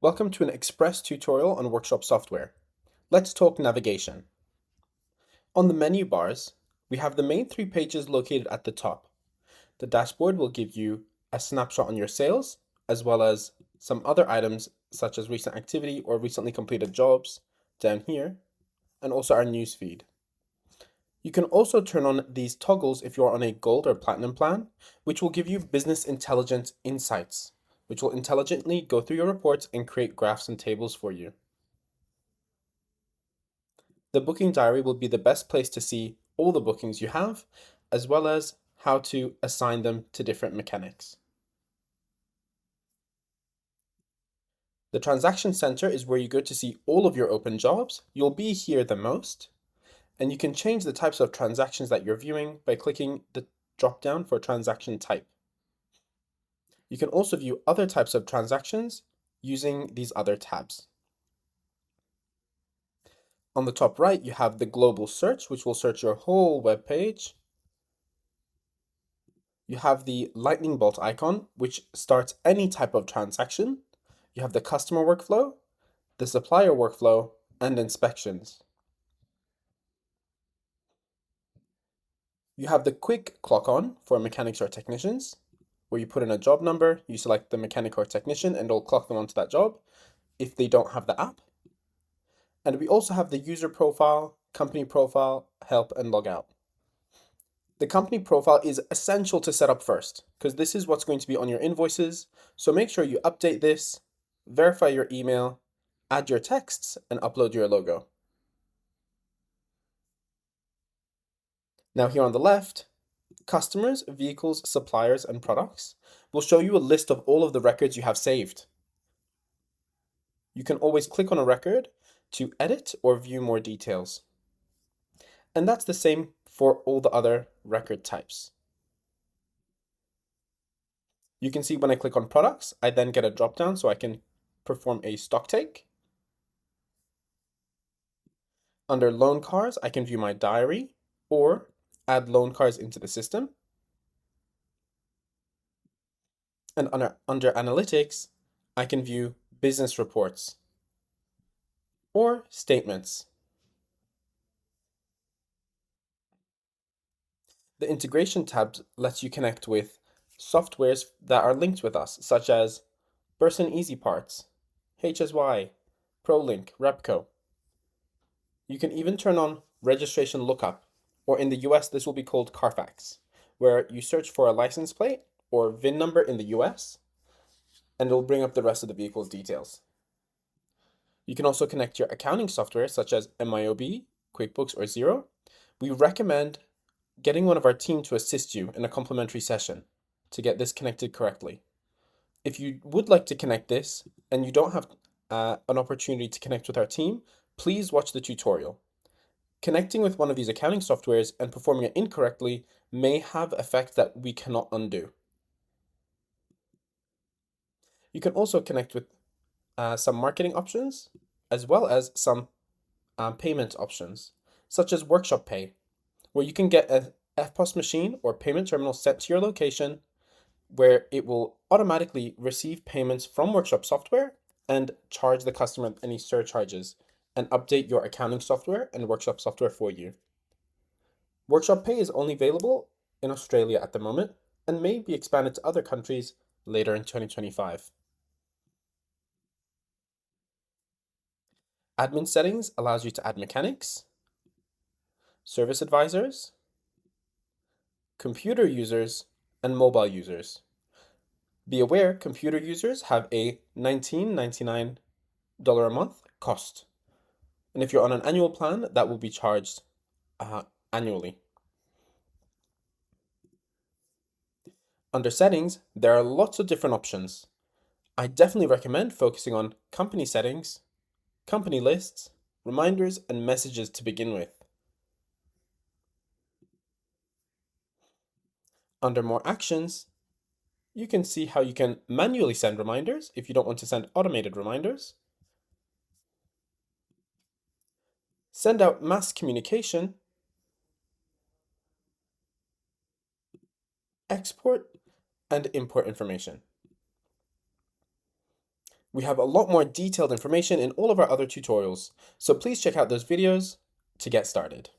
Welcome to an express tutorial on Workshop software. Let's talk navigation. On the menu bars, we have the main three pages located at the top. The dashboard will give you a snapshot on your sales, as well as some other items such as recent activity or recently completed jobs down here, and also our news feed. You can also turn on these toggles if you're on a gold or platinum plan, which will give you business intelligence insights, which will intelligently go through your reports and create graphs and tables for you. The booking diary will be the best place to see all the bookings you have, as well as how to assign them to different mechanics. The transaction center is where you go to see all of your open jobs. You'll be here the most, and you can change the types of transactions that you're viewing by clicking the drop down for transaction type. You can also view other types of transactions using these other tabs. On the top right, you have the global search, which will search your whole web page. You have the lightning bolt icon, which starts any type of transaction. You have the customer workflow, the supplier workflow, and inspections. You have the quick clock on for mechanics or technicians, where you put in a job number, you select the mechanic or technician, and it'll clock them onto that job if they don't have the app. And we also have the user profile, company profile, help, and logout. The company profile is essential to set up first, because this is what's going to be on your invoices. So make sure you update this, verify your email, add your texts, and upload your logo. Now here on the left, customers, vehicles, suppliers, and products will show you a list of all of the records you have saved. You can always click on a record to edit or view more details. And that's the same for all the other record types. You can see when I click on products, I then get a drop down so I can perform a stock take. Under loan cars, I can view my diary or add loan cars into the system. And under analytics, I can view business reports or statements. The integration tab lets you connect with softwares that are linked with us, such as Burson Easy Parts, HSY, ProLink, Repco. You can even turn on registration lookup, or in the US, this will be called Carfax, where you search for a license plate or VIN number in the US, and it'll bring up the rest of the vehicle's details. You can also connect your accounting software, such as MYOB, QuickBooks, or Xero. We recommend getting one of our team to assist you in a complimentary session to get this connected correctly. If you would like to connect this and you don't have an opportunity to connect with our team, please watch the tutorial. Connecting with one of these accounting softwares and performing it incorrectly may have effects that we cannot undo. You can also connect with some marketing options, as well as some payment options, such as Workshop Pay, where you can get a FPOS machine or payment terminal sent to your location, where it will automatically receive payments from Workshop software and charge the customer any surcharges and update your accounting software and Workshop software for you. Workshop Pay is only available in Australia at the moment and may be expanded to other countries later in 2025. Admin settings allows you to add mechanics, service advisors, computer users, and mobile users. Be aware, computer users have a $19.99 a month cost. And if you're on an annual plan, that will be charged annually. Under settings, there are lots of different options. I definitely recommend focusing on company settings, company lists, reminders, and messages to begin with. Under more actions, you can see how you can manually send reminders if you don't want to send automated reminders, send out mass communication, export and import information. We have a lot more detailed information in all of our other tutorials, so please check out those videos to get started.